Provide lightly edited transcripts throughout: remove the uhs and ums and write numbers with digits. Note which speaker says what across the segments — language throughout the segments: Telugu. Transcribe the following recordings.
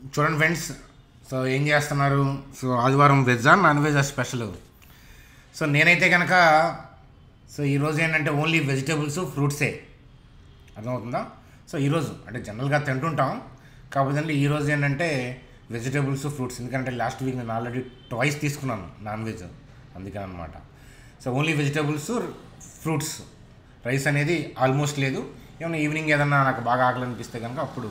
Speaker 1: చూడండి ఫ్రెండ్స్, సో ఏం చేస్తున్నారు? సో ఆదివారం వెజ్జా నాన్ వెజ్ స్పెషల్. సో నేనైతే కనుక ఈరోజు ఏంటంటే ఓన్లీ వెజిటేబుల్స్ ఫ్రూట్సే, అర్థమవుతుందా? సో ఈరోజు అంటే జనరల్గా తింటుంటాం, కాకపోతే ఈరోజు ఏంటంటే వెజిటేబుల్స్ ఫ్రూట్స్, ఎందుకంటే లాస్ట్ వీక్ నేను ఆల్రెడీ ట్వైస్ తీసుకున్నాను నాన్ వెజ్, అందుకని అనమాట. So only vegetables fruits, rice అనేది ఆల్మోస్ట్ లేదు. ఏమైనా ఈవినింగ్ ఏదన్నా నాకు బాగా ఆకలి అనిపిస్తే కనుక అప్పుడు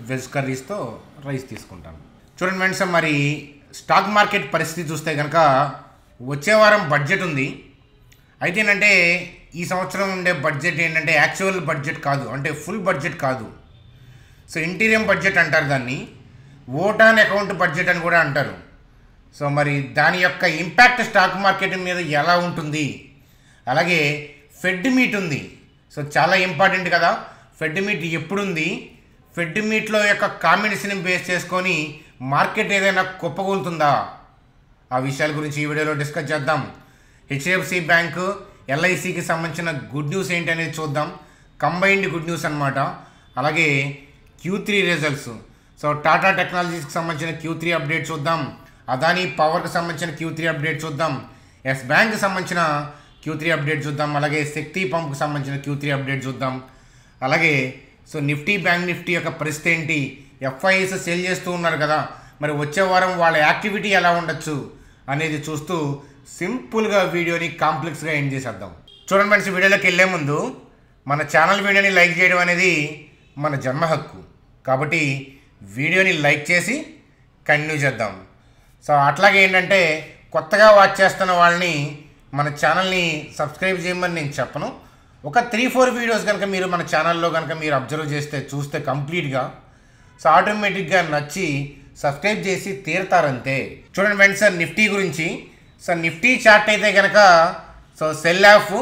Speaker 1: వెజ్ కర్రీస్తో రైస్ తీసుకుంటాను. చూడండి ఫ్రెండ్స్, మరి స్టాక్ మార్కెట్ పరిస్థితి చూస్తే కనుక వచ్చే వారం బడ్జెట్ ఉంది. అయితే ఏంటంటే ఈ సంవత్సరం ఉండే బడ్జెట్ ఏంటంటే యాక్చువల్ బడ్జెట్ కాదు, అంటే ఫుల్ బడ్జెట్ కాదు. సో ఇంటీరియం బడ్జెట్ అంటారు దాన్ని, ఓట్ ఆన్ అకౌంట్ బడ్జెట్ అని కూడా అంటారు. సో మరి దాని యొక్క ఇంపాక్ట్ స్టాక్ మార్కెట్ మీద ఎలా ఉంటుంది? అలాగే ఫెడ్ మీట్ ఉంది. సో చాలా ఇంపార్టెంట్ కదా, ఫెడ్ మీట్ ఎప్పుడుంది, ఫెడ్ మీట్లో యొక్క కామెంట్స్ని బేస్ చేసుకొని మార్కెట్ ఏదైనా కుప్పకూలుతుందా? ఆ విషయాల గురించి ఈ వీడియోలో డిస్కస్ చేద్దాం. హెచ్డిఎఫ్సి బ్యాంకు, ఎల్ఐసికి సంబంధించిన గుడ్ న్యూస్ ఏంటి అనేది చూద్దాం, కంబైన్డ్ గుడ్ న్యూస్ అనమాట. అలాగే Q3 రిజల్ట్స్, సో టాటా టెక్నాలజీస్కి సంబంధించిన Q3 అప్డేట్ చూద్దాం, అదానీ పవర్కి సంబంధించిన Q3 అప్డేట్ చూద్దాం, ఎస్ బ్యాంక్కి సంబంధించిన Q3 అప్డేట్ చూద్దాం, అలాగే శక్తి పంప్కి సంబంధించిన Q3 అప్డేట్ చూద్దాం. అలాగే సో నిఫ్టీ, బ్యాంక్ నిఫ్టీ యొక్క పరిస్థితి ఏంటి, ఎఫ్ఐఎస్ సేల్ చేస్తూ ఉన్నారు కదా, మరి వచ్చే వారం వాళ్ళ యాక్టివిటీ ఎలా ఉండొచ్చు అనేది చూస్తూ సింపుల్గా వీడియోని కాంప్లెక్స్గా ఎండ్ చేసేద్దాం. చూడండి ఫ్రెండ్స్, వీడియోలోకి వెళ్ళే ముందు మన ఛానల్ వీడియోని లైక్ చేయడం అనేది మన జన్మ హక్కు, కాబట్టి వీడియోని లైక్ చేసి కంటిన్యూ చేద్దాం. సో అట్లాగే ఏంటంటే కొత్తగా వాచ్ చేస్తున్న వాళ్ళని మన ఛానల్ని సబ్స్క్రైబ్ చేయమని నేను చెప్పను. ఒక 3-4 వీడియోస్ కనుక మీరు మన ఛానల్లో కనుక మీరు అబ్జర్వ్ చూస్తే కంప్లీట్గా సో ఆటోమేటిక్గా నచ్చి సబ్స్క్రైబ్ చేసి తీరుతారంతే. చూడండి ఫ్రెండ్స్, నిఫ్టీ గురించి. సో నిఫ్టీ చార్ట్ అయితే కనుక so cell of,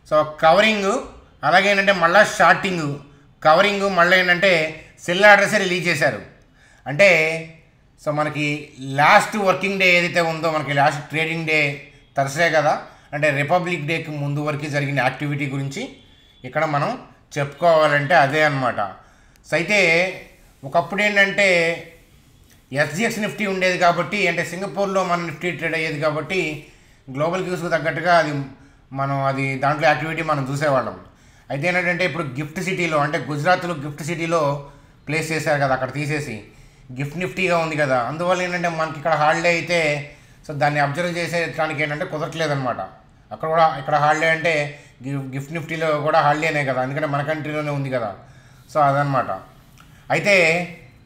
Speaker 1: so covering, అలాగే ఏంటంటే మళ్ళీ షార్టింగ్, కవరింగ్, మళ్ళీ ఏంటంటే సెల్ ఆర్డర్సే రిలీజ్ చేశారు. అంటే సో మనకి లాస్ట్ వర్కింగ్ డే ఏదైతే ఉందో, మనకి లాస్ట్ ట్రేడింగ్ డే థర్స్డే కదా, అంటే రిపబ్లిక్ డేకి ముందు వరకు జరిగిన యాక్టివిటీ గురించి ఇక్కడ మనం చెప్పుకోవాలంటే అదే అనమాట. సో అయితే ఒకప్పుడు ఏంటంటే SGX నిఫ్టీ ఉండేది కాబట్టి, అంటే సింగపూర్లో మన నిఫ్టీ ట్రేడ్ అయ్యేది కాబట్టి గ్లోబల్ క్యూస్కు తగ్గట్టుగా అది దాంట్లో యాక్టివిటీ మనం చూసేవాళ్ళం. అయితే ఏంటంటే ఇప్పుడు గిఫ్ట్ సిటీలో, అంటే గుజరాత్లో గిఫ్ట్ సిటీలో ప్లేస్ చేశారు కదా, అక్కడ తీసేసి గిఫ్ట్ నిఫ్టీగా ఉంది కదా, అందువల్ల ఏంటంటే మనకి ఇక్కడ హాలిడే అయితే సో దాన్ని అబ్జర్వ్ చేసేటానికి ఏంటంటే కుదరట్లేదనమాట. ఇక్కడ హాలిడే అంటే గిఫ్ట్ నిఫ్టీలో కూడా హాలిడేనే కదా, ఎందుకంటే మన కంట్రీలోనే ఉంది కదా. సో అదనమాట. అయితే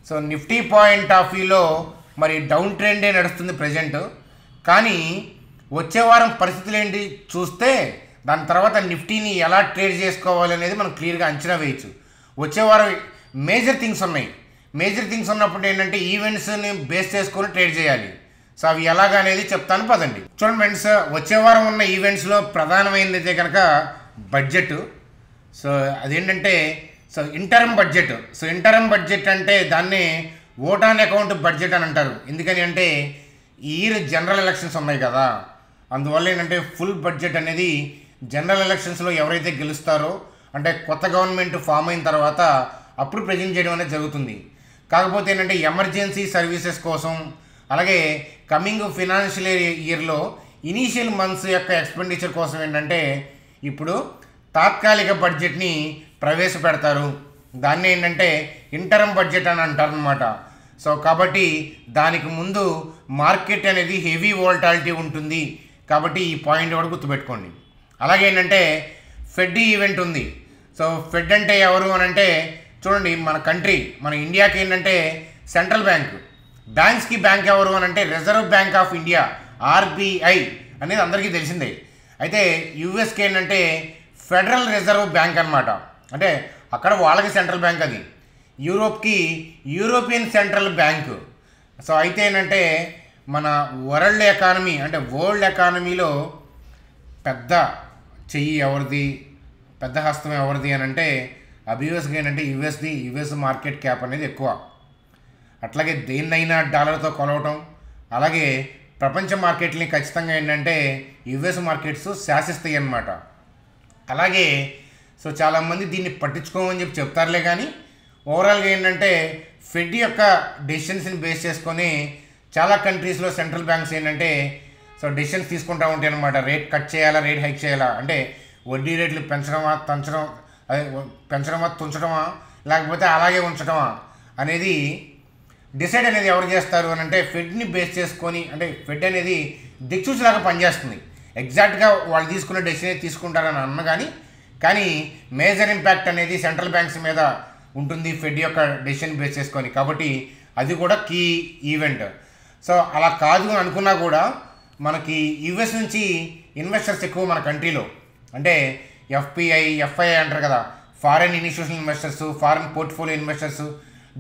Speaker 1: సో నిఫ్టీ పాయింట్ ఆఫ్ వ్యూలో మరి డౌన్ ట్రెండే నడుస్తుంది ప్రజెంట్. కానీ వచ్చే వారం పరిస్థితులు ఏంటి చూస్తే దాని తర్వాత నిఫ్టీని ఎలా ట్రేడ్ చేసుకోవాలి అనేది మనం క్లియర్గా అంచనా వేయచ్చు. వచ్చే వారం మేజర్ థింగ్స్ ఉన్నాయి. మేజర్ థింగ్స్ ఉన్నప్పుడు ఏంటంటే ఈవెంట్స్ని బేస్ చేసుకొని ట్రేడ్ చేయాలి. సో అవి ఎలాగా అనేది చెప్తాను, పదండి. చూడండి ఫ్రెండ్స్, వచ్చే వారం ఉన్న ఈవెంట్స్లో ప్రధానమైనది అయితే కనుక బడ్జెట్. సో అదేంటంటే so interim budget. So interim budget అంటే దాన్ని ఓట్ ఆన్ అకౌంట్ బడ్జెట్ అని అంటారు. ఎందుకని అంటే ఈ ఇయర్ జనరల్ ఎలక్షన్స్ ఉన్నాయి కదా, అందువల్ల ఏంటంటే ఫుల్ బడ్జెట్ అనేది జనరల్ ఎలక్షన్స్లో ఎవరైతే గెలుస్తారో, అంటే కొత్త గవర్నమెంట్ ఫామ్ అయిన తర్వాత అప్పుడు ప్రజెంట్ చేయడం అనేది జరుగుతుంది. కాకపోతే ఏంటంటే ఎమర్జెన్సీ సర్వీసెస్ కోసం, అలాగే కమింగ్ ఫినాన్షియల్ ఇయర్లో ఇనీషియల్ మంత్స్ యొక్క ఎక్స్పెండిచర్ కోసం ఏంటంటే ఇప్పుడు తాత్కాలిక బడ్జెట్ని ప్రవేశపెడతారు. దాన్ని ఏంటంటే ఇంటర్మ్ బడ్జెట్ అని అంటారనమాట. సో కాబట్టి దానికి ముందు మార్కెట్ అనేది హెవీ వోల్టాలిటీ ఉంటుంది, కాబట్టి ఈ పాయింట్ కూడా గుర్తుపెట్టుకోండి. అలాగే ఏంటంటే ఫెడ్ ఈవెంట్ ఉంది. సో ఫెడ్ అంటే ఎవరు అని అంటే చూడండి, మన ఇండియాకి ఏంటంటే సెంట్రల్ బ్యాంక్, బ్యాంక్స్కి బ్యాంక్ ఎవరు అని అంటే reserve bank of India, RBI అనేది అందరికీ తెలిసిందే. అయితే యూఎస్కి ఏంటంటే ఫెడరల్ రిజర్వ్ బ్యాంక్ అనమాట, అంటే అక్కడ వాళ్ళకి సెంట్రల్ బ్యాంక్, అది యూరోప్కి యూరోపియన్ సెంట్రల్ బ్యాంక్. సో అయితే ఏంటంటే మన వరల్డ్ ఎకానమీ, అంటే వరల్డ్ ఎకానమీలో పెద్ద చెయ్యి ఎవరిది, పెద్ద హస్తం ఎవరిది అని అంటే అబ్వియస్గా ఏంటంటే యుఎస్ మార్కెట్ క్యాప్ అనేది ఎక్కువ. అట్లాగే దేన్నైనా డాలర్తో కొలవటం, అలాగే ప్రపంచ మార్కెట్ని ఖచ్చితంగా ఏంటంటే యుఎస్ మార్కెట్స్ శాసిస్తాయి అన్నమాట. అలాగే సో చాలామంది దీన్ని పట్టించుకోమని చెప్తారులే, కానీ ఓవరాల్గా ఏంటంటే ఫెడ్ యొక్క డెసిషన్స్ని బేస్ చేసుకొని చాలా కంట్రీస్లో సెంట్రల్ బ్యాంక్స్ ఏంటంటే సో డెసిషన్స్ తీసుకుంటూ ఉంటాయి అనమాట. రేట్ కట్ చేయాలా, రేట్ హైక్ చేయాలా, అంటే వడ్డీ రేట్లు పెంచడమా తుంచడమా లేకపోతే అలాగే ఉంచడమా అనేది డిసైడ్ అనేది ఎవరు చేస్తారు అని అంటే ఫెడ్ని బేస్ చేసుకొని, అంటే ఫెడ్ అనేది దిక్సూచిలాగా పనిచేస్తుంది. ఎగ్జాక్ట్గా వాళ్ళు తీసుకున్న డెసిషన్ తీసుకుంటారని అన్న కానీ మేజర్ ఇంపాక్ట్ అనేది సెంట్రల్ బ్యాంక్స్ మీద ఉంటుంది ఫెడ్ యొక్క డెసిషన్ బేస్ చేసుకొని. కాబట్టి అది కూడా కీ ఈవెంట్. సో అలా కాదు అని అనుకున్నా కూడా మనకి యుఎస్ నుంచి ఇన్వెస్టర్స్ ఎక్కువ మన కంట్రీలో, అంటే ఎఫ్ఐఐ అంటారు కదా, foreign institutional investors, foreign portfolio investors,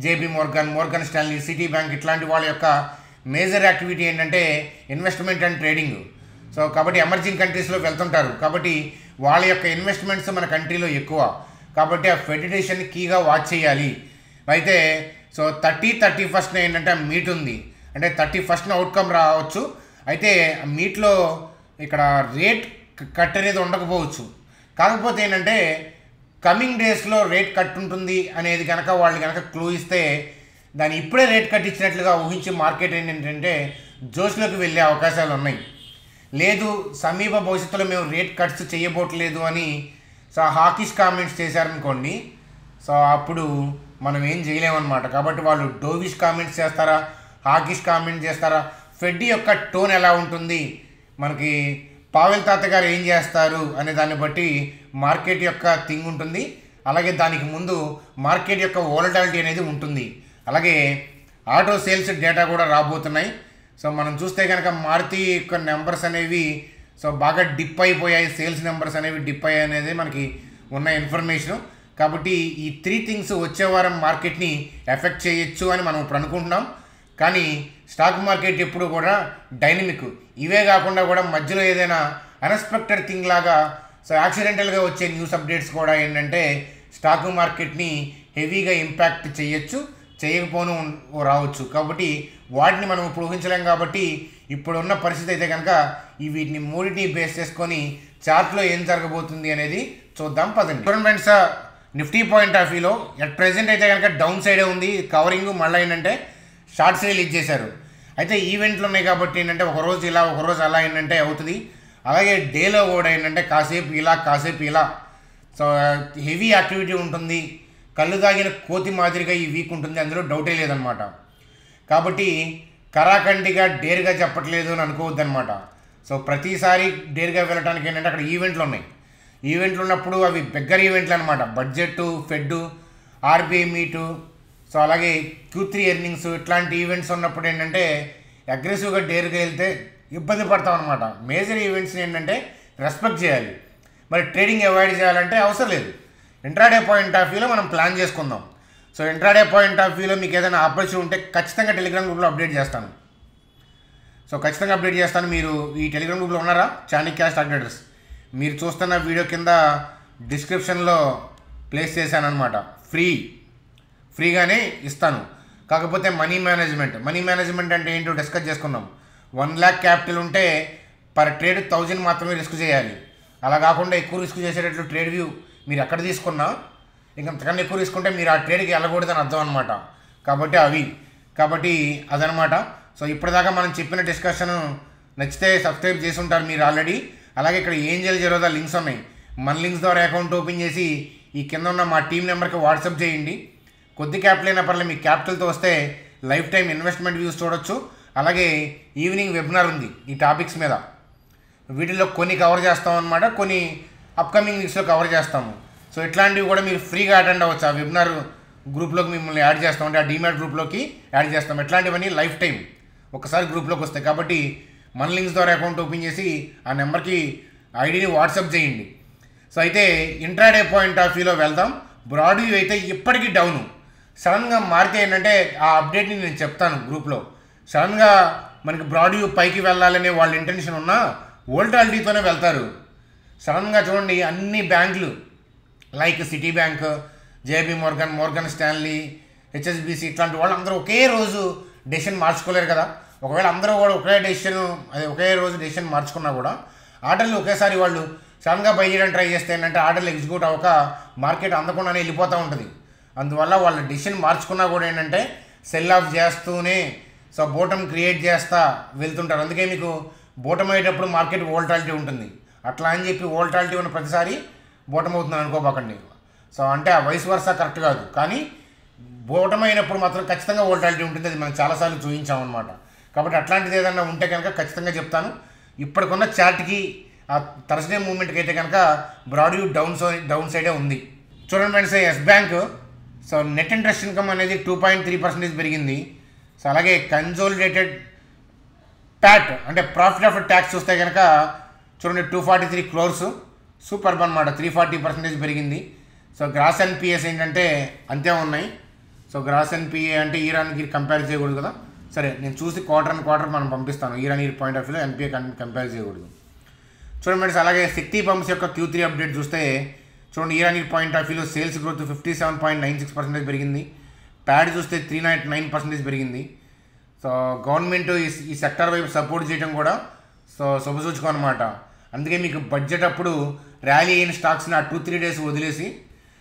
Speaker 1: JB Morgan Stanley, city bank ఇట్లాంటి వాళ్ళ యొక్క మేజర్ యాక్టివిటీ ఏంటంటే ఇన్వెస్ట్మెంట్ అండ్ ట్రేడింగ్. సో కాబట్టి ఎమర్జింగ్ కంట్రీస్లో వెళ్తుంటారు. కాబట్టి వాళ్ళ యొక్క ఇన్వెస్ట్మెంట్స్ మన కంట్రీలో ఎక్కువ. కాబట్టి ఆ ఫెడ్ డెసిషన్ కీగా వాచ్ చేయాలి. అయితే సో 31st ఏంటంటే మీట్ ఉంది, అంటే 31st అవుట్కమ్ రావచ్చు. అయితే మీట్లో ఇక్కడ రేట్ కట్ అనేది ఉండకపోవచ్చు. కాకపోతే ఏంటంటే కమింగ్ డేస్లో రేట్ కట్ ఉంటుంది అనేది కనుక వాళ్ళు కనుక క్లూ ఇస్తే దాన్ని ఇప్పుడే రేట్ కట్ ఇచ్చినట్లుగా ఊహించి మార్కెట్ ఏంటంటే జోష్లోకి వెళ్ళే అవకాశాలు ఉన్నాయి. లేదు సమీప భవిష్యత్తులో మేము రేట్ కట్స్ చేయబోట్లేదు అని సో హాకిష్ కామెంట్స్ చేశారనుకోండి, సో అప్పుడు మనం ఏం చేయలేమన్నమాట. కాబట్టి వాళ్ళు డోవిష్ కామెంట్స్ చేస్తారా, హాకిష్ కామెంట్స్ చేస్తారా, ఫెడ్ యొక్క టోన్ ఎలా ఉంటుంది, మనకి పావెల్ తాత గారు ఏం చేస్తారు అనే దాన్ని బట్టి మార్కెట్ యొక్క థింగ్ ఉంటుంది. అలాగే దానికి ముందు మార్కెట్ యొక్క వోలటాలిటీ అనేది ఉంటుంది. అలాగే ఆటో సేల్స్ డేటా కూడా రాబోతున్నాయి. సో మనం చూస్తే కనుక మారుతి యొక్క నెంబర్స్ అనేవి సో బాగా డిప్ అయిపోయాయి, సేల్స్ నెంబర్స్ అనేవి డిప్ అయ్యాయి అనేది మనకి ఉన్న ఇన్ఫర్మేషను. కాబట్టి ఈ 3 థింగ్స్ వచ్చే వారం మార్కెట్ని ఎఫెక్ట్ చేయొచ్చు అని మనం ఇప్పుడు అనుకుంటున్నాం. కానీ స్టాక్ మార్కెట్ ఎప్పుడు కూడా డైనమిక్. ఇవే కాకుండా కూడా మధ్యలో ఏదైనా అన్ఎక్స్పెక్టెడ్ థింగ్ లాగా సో యాక్సిడెంటల్గా వచ్చే న్యూస్ అప్డేట్స్ కూడా ఏంటంటే స్టాక్ మార్కెట్ని హెవీగా ఇంపాక్ట్ చేయొచ్చు, చేయకపోను రావచ్చు. కాబట్టి వాటిని మనం ఇప్పుడు ఊహించలేం. కాబట్టి ఇప్పుడున్న పరిస్థితి అయితే కనుక వీటిని మూడింటిని బేస్ చేసుకొని చార్ట్లో ఏం జరగబోతుంది అనేది చూద్దాం పదండి. ఫ్రెండ్స్, నిఫ్టీ పాయింట్ ఆఫ్ వ్యూలో అట్ ప్రెజెంట్ అయితే కనుక డౌన్ సైడే ఉంది. కవరింగ్ మళ్ళీ ఏంటంటే షార్ట్ సేల్ ఇచ్చేశారు. అయితే ఈవెంట్లు ఉన్నాయి కాబట్టి ఏంటంటే ఒకరోజు ఇలా ఒకరోజు అలా ఏంటంటే అవుతుంది. అలాగే డేలో కూడా ఏంటంటే కాసేపు ఇలా సో హెవీ యాక్టివిటీ ఉంటుంది. కళ్ళు తాగిన కోతి మాదిరిగా ఈ వీక్ ఉంటుంది, అందులో డౌటే లేదనమాట. కాబట్టి కరాఖండిగా డేర్గా చెప్పట్లేదు అని అనుకోవద్దు అనమాట. సో ప్రతిసారి డేర్గా వెళ్ళడానికి ఏంటంటే అక్కడ ఈవెంట్లు ఉన్నాయి. ఈవెంట్లు ఉన్నప్పుడు అవి బిగ్గర్ ఈవెంట్లు అనమాట. Budget, Fed, RBI meet, so అలాగే Q3 ఎర్నింగ్స్, ఇట్లాంటి ఈవెంట్స్ ఉన్నప్పుడు ఏంటంటే అగ్రెసివ్గా డేర్గా వెళ్తే ఇబ్బంది పడతాం అనమాట. మేజర్ ఈవెంట్స్ని ఏంటంటే రెస్పెక్ట్ చేయాలి. మరి ట్రేడింగ్ అవాయిడ్ చేయాలంటే అవసరం లేదు. ఇంట్రాడే పాయింట్ ఆఫ్ వ్యూలో మనం ప్లాన్ చేసుకుందాం. సో ఇంట్రాడే పాయింట్ ఆఫ్ వ్యూలో మీకు ఏదైనా ఆపర్చునిటీ ఉంటే ఖచ్చితంగా టెలిగ్రామ్ గ్రూప్లో అప్డేట్ చేస్తాను. సో ఖచ్చితంగా అప్డేట్ చేస్తాను. మీరు ఈ టెలిగ్రామ్ గ్రూప్లో ఉన్నారా? Chanakya stock traders. మీరు చూస్తున్న వీడియో కింద డిస్క్రిప్షన్లో ప్లేస్ చేశాను అనమాట. ఫ్రీగానే ఇస్తాను. కాకపోతే మనీ మేనేజ్మెంట్ అంటే ఏంటో డిస్కస్ చేసుకున్నాం. 1 lakh క్యాపిటల్ ఉంటే పర్ ట్రేడ్ 1000 మాత్రమే రిస్క్ చేయాలి. అలా కాకుండా ఎక్కువ రిస్క్ చేసేటట్లు ట్రేడ్ వ్యూ మీరు ఎక్కడ తీసుకున్నా ఇంకా అంతకన్నా ఎక్కువ తీసుకుంటే మీరు ఆ ట్రేడ్కి వెళ్ళకూడదని అర్థం అనమాట. కాబట్టి అదనమాట. సో ఇప్పటిదాకా మనం చెప్పిన డిస్కషన్ నచ్చితే సబ్స్క్రైబ్ చేసి ఉంటారు మీరు ఆల్రెడీ. అలాగే ఇక్కడ ఏంజల్ జరోదా లింక్స్ ఉన్నాయి. మన లింక్స్ ద్వారా అకౌంట్ ఓపెన్ చేసి ఈ కింద ఉన్న మా టీం నెంబర్కి వాట్సాప్ చేయండి. కొద్ది క్యాపిటల్ అయినా పర్లేదు, మీ క్యాపిటల్తో వస్తే లైఫ్ టైం ఇన్వెస్ట్మెంట్ వ్యూస్ చూడొచ్చు. అలాగే ఈవినింగ్ వెబినార్ ఉంది ఈ టాపిక్స్ మీద. వీటిల్లో కొన్ని కవర్ చేస్తాం అనమాట, కొన్ని అప్కమింగ్ వీక్స్లో కవర్ చేస్తాము. సో ఇట్లాంటివి కూడా మీరు ఫ్రీగా అటెండ్ అవ్వచ్చు. ఆ వెబినార్ గ్రూప్లోకి మిమ్మల్ని యాడ్ చేస్తాం, అంటే ఆ డీమ్యాట్ గ్రూప్లోకి యాడ్ చేస్తాం. ఇట్లాంటివన్నీ లైఫ్ టైం ఒకసారి గ్రూప్లోకి వస్తాయి. కాబట్టి మన లింక్స్ ద్వారా అకౌంట్ ఓపెన్ చేసి ఆ నెంబర్కి ఐడిని వాట్సాప్ చేయండి. సో అయితే ఇంట్రాడే పాయింట్ ఆఫ్ వ్యూలో వెళ్దాం. బ్రాడ్ వ్యూ అయితే ఇప్పటికీ డౌను. సడన్గా మారితే ఏంటంటే ఆ అప్డేట్ని నేను చెప్తాను గ్రూప్లో. సడన్గా మనకి బ్రాడ్ వ్యూ పైకి వెళ్ళాలనే వాళ్ళ ఇంటెన్షన్ ఉన్నా వోల్టాలిటీతోనే వెళ్తారు. సడన్గా చూడండి అన్ని బ్యాంకులు like city bank, JB Morgan Stanley, HSBC ఇట్లాంటి వాళ్ళు అందరూ ఒకే రోజు డెసిషన్ మార్చుకోలేరు కదా. ఒకవేళ అందరూ కూడా ఒకే రోజు డెసిషన్ మార్చుకున్నా కూడా ఆర్డర్లు ఒకేసారి వాళ్ళు సడన్గా బై చేయడానికి ట్రై చేస్తే ఏంటంటే ఆర్డర్లు ఎగ్జిక్యూట్ అవ్వక మార్కెట్ అందకుండానే వెళ్ళిపోతూ ఉంటుంది. అందువల్ల వాళ్ళ డిసిషన్ మార్చుకున్నా కూడా ఏంటంటే సెల్ ఆఫ్ చేస్తూనే సో బోటం క్రియేట్ చేస్తా వెళ్తుంటారు. అందుకే మీకు బోటం అయ్యేటప్పుడు మార్కెట్ వోల్టాలిటీ ఉంటుంది. అట్లా అని చెప్పి వోల్టాలిటీ ఉన్న ప్రతిసారి బోటం అవుతుంది అనుకోబాకండి. సో అంటే ఆ వయసు వరుస కరెక్ట్ కాదు, కానీ బోటం అయినప్పుడు మాత్రం ఖచ్చితంగా వోల్టాలిటీ ఉంటుంది. అది మనం చాలాసార్లు చూపించామన్నమాట. కాబట్టి అట్లాంటిది ఏదన్నా ఉంటే కనుక ఖచ్చితంగా చెప్తాను. ఇప్పటికున్న చార్ట్కి ఆ థర్స్డే మూవ్మెంట్కి అయితే కనుక బ్రాడ్ వ్యూ డౌన్ సైడే ఉంది. చూడండి friends, Yes Bank so net interest income అనేది 2.3% పెరిగింది. సో అలాగే కన్సోలిడేటెడ్ ప్యాట్ అంటే ప్రాఫిట్ ఆఫ్టర్ ట్యాక్స్ చూస్తే కనుక చూడండి 243 crores, సూపర్బ్ అనమాట, 340% పెరిగింది. సో గ్రాస్ ఎన్పిఎస్ ఏంటంటే అంతే ఉన్నాయి. సో గ్రాస్ ఎన్పిఏ అంటే ఇయర్ ఆన్ ఇయర్ కంపేర్ చేయకూడదు కదా. సరే, నేను చూసి క్వార్టర్ మనం పంపిస్తాను. Year on year point of వ్యూలో ఎన్పిఏ కంపేర్ చేయకూడదు. చూడండి ఫ్రెండ్స్, అలాగే శక్తి పంప్స్ యొక్క Q3 అప్డేట్ చూస్తే చూడండి year on year point of వ్యూలో సేల్స్ గ్రోత్ 57.96% పెరిగింది. ప్యాడ్ చూస్తే 309% పెరిగింది. సో గవర్నమెంట్ ఈ సెక్టర్ వైపు సపోర్ట్ చేయడం కూడా సో శుభసూచకం అనమాట. అందుకే మీకు బడ్జెట్ అప్పుడు ర్యాలీ అయిన స్టాక్స్ని ఆ 2-3 days వదిలేసి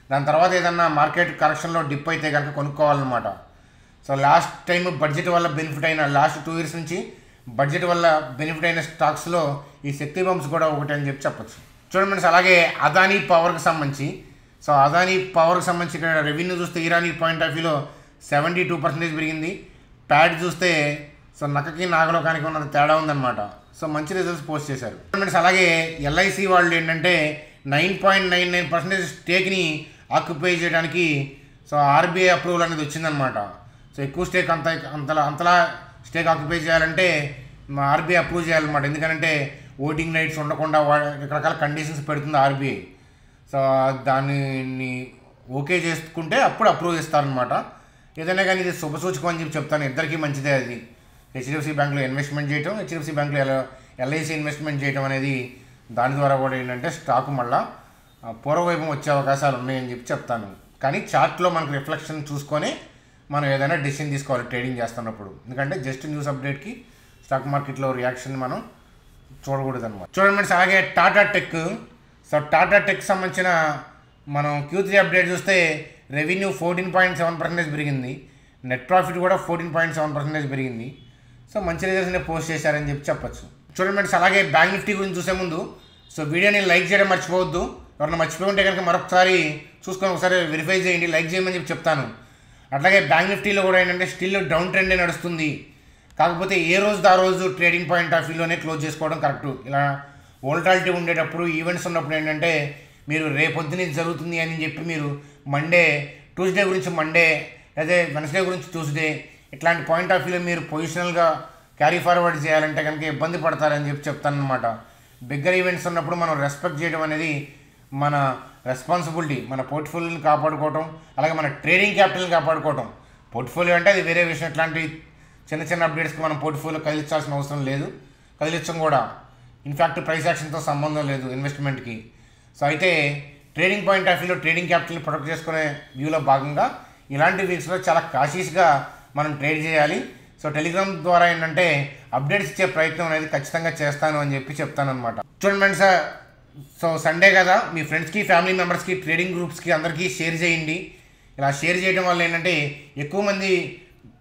Speaker 1: దాని తర్వాత ఏదన్నా మార్కెట్ కరెక్షన్లో డిప్ అయితే కనుక కొనుక్కోవాలన్నమాట. సో లాస్ట్ టైం బడ్జెట్ వల్ల బెనిఫిట్ అయిన లాస్ట్ 2 years నుంచి బడ్జెట్ వల్ల బెనిఫిట్ అయిన స్టాక్స్లో ఈ శక్తి పంప్స్ కూడా ఒకటి అని చెప్పచ్చు. చూడండి ఫ్రెండ్స్, అలాగే అదానీ పవర్కి సంబంధించి సో అదానీ పవర్కి సంబంధించి ఇక్కడ రెవెన్యూ చూస్తే ఇరానీ పాయింట్ ఆఫ్ వ్యూలో 72% పెరిగింది. ప్యాడ్ చూస్తే సో నక్కకి నాగలోకానికి ఉన్నది తేడా ఉందన్నమాట. సో మంచి రిజల్ట్స్ పోస్ట్ చేశారు ఫ్రెండ్స్. అలాగే ఎల్ఐసి వాళ్ళు ఏంటంటే 9.99% స్టేక్ని ఆక్యుపై చేయడానికి సో ఆర్బీఐ అప్రూవల్ అనేది వచ్చిందనమాట. సో ఎక్కువ స్టేక్ అంతలా స్టేక్ ఆక్యుపై చేయాలంటే ఆర్బీఐ అప్రూవ్ చేయాలన్నమాట. ఎందుకంటే ఓటింగ్ రైట్స్ ఉండకుండా రకరకాల కండిషన్స్ పెడుతుంది ఆర్బీఐ. సో దాన్ని ఓకే చేసుకుంటే అప్పుడు అప్రూవ్ చేస్తారనమాట. ఏదైనా కానీ ఇది శుభసూచకం అని చెప్పి చెప్తాను. ఇద్దరికీ మంచిదే. అది హెచ్డిఎఫ్సి బ్యాంక్లో ఇన్వెస్ట్మెంట్ చేయటం, హెచ్డిఎఫ్సి బ్యాంక్లో ఎల్ఐసి ఇన్వెస్ట్మెంట్ చేయడం అనేది దాని ద్వారా కూడా ఏంటంటే స్టాక్ మళ్ళీ పూర్వవైపు వచ్చే అవకాశాలు ఉన్నాయని చెప్పి చెప్తాను. కానీ చార్ట్లో మనకు రిఫ్లెక్షన్ చూసుకొని మనం ఏదైనా డెసిషన్ తీసుకోవాలి ట్రేడింగ్ చేస్తున్నప్పుడు. ఎందుకంటే జస్ట్ న్యూస్ అప్డేట్కి స్టాక్ మార్కెట్లో రియాక్షన్ మనం చూడకూడదు అనమాట. చూడండి ఫ్రెండ్స్, అలాగే Tata tech so Tata tech సంబంధించిన మనం Q3 అప్డేట్ చూస్తే రెవెన్యూ 14.7% పెరిగింది. నెట్ ప్రాఫిట్ కూడా 14.7% పెరిగింది. సో మంచి రిజల్ట్స్ని పోస్ట్ చేశారని చెప్పి చెప్పచ్చు. చూడండి ఫ్రెండ్స్, అలాగే బ్యాంక్ నిఫ్టీ గురించి చూసే ముందు సో వీడియోని లైక్ చేయడం మర్చిపోవద్దు. ఎవరైనా మర్చిపోయి ఉంటే కనుక మరొకసారి చూసుకొని ఒకసారి వెరిఫై చేయండి, లైక్ చేయమని చెప్పి చెప్తాను. అట్లాగే బ్యాంక్ నిఫ్టీలో కూడా ఏంటంటే స్టిల్ డౌన్ ట్రెండే నడుస్తుంది. కాకపోతే ఏ రోజు ఆ రోజు ట్రేడింగ్ పాయింట్ ఆఫ్ వ్యూలోనే క్లోజ్ చేసుకోవడం కరెక్టు. ఇలా వోల్టాలిటీ ఉండేటప్పుడు ఈవెంట్స్ ఉన్నప్పుడు ఏంటంటే మీరు రేపొద్దున ఇది జరుగుతుంది అని చెప్పి మీరు ట్యూస్డే గురించి మండే లేదా వెన్స్డే గురించి ట్యూస్డే ఇట్లాంటి పాయింట్ ఆఫ్ వ్యూలో మీరు పొజిషనల్గా క్యారీ ఫార్వర్డ్ చేయాలంటే కనుక ఇబ్బంది పడతారని చెప్పి చెప్తాను అనమాట. బిగ్గర్ ఈవెంట్స్ ఉన్నప్పుడు మనం రెస్పెక్ట్ చేయడం అనేది మన రెస్పాన్సిబిలిటీ. మన పోర్ట్ఫోలియోని కాపాడుకోవటం, అలాగే మన ట్రేడింగ్ క్యాపిటల్ని కాపాడుకోవటం. పోర్ట్ఫోలియో అంటే అది వేరే విషయం. ఇట్లాంటి చిన్న అప్డేట్స్కి మనం పోర్ట్ఫోలియో కదిలించాల్సిన అవసరం లేదు, కదిలించం కూడా. ఇన్ఫ్యాక్ట్ ప్రైస్ యాక్షన్తో సంబంధం లేదు ఇన్వెస్ట్మెంట్కి. సో అయితే ట్రేడింగ్ పాయింట్ ఆఫ్ వ్యూలో ట్రేడింగ్ క్యాపిటల్ని ప్రొటెక్ట్ చేసుకునే వ్యూలో భాగంగా ఇలాంటి వీక్స్లో చాలా కాషియస్గా మనం ట్రేడ్ చేయాలి. సో టెలిగ్రామ్ ద్వారా ఏంటంటే అప్డేట్స్ ఇచ్చే ప్రయత్నం అనేది ఖచ్చితంగా చేస్తాను అని చెప్పి చెప్తాను అనమాట. చూడండి ఫ్రెండ్స్, సో సండే కదా, మీ ఫ్రెండ్స్కి ఫ్యామిలీ మెంబర్స్కి ట్రేడింగ్ గ్రూప్స్కి అందరికీ షేర్ చేయండి. ఇలా షేర్ చేయడం వల్ల ఏంటంటే ఎక్కువ మంది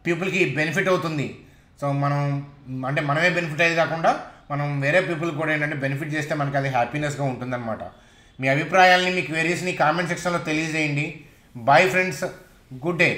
Speaker 1: పీపుల్కి బెనిఫిట్ అవుతుంది. సో మనమే బెనిఫిట్ అయ్యేది కాకుండా మనం వేరే పీపుల్ కూడా ఏంటంటే బెనిఫిట్ చేస్తే మనకి అది హ్యాపీనెస్గా ఉంటుందన్నమాట. మీ అభిప్రాయాలని మీకు వేరియస్ని కామెంట్ సెక్షన్లో తెలియజేయండి. Bye friends, good day.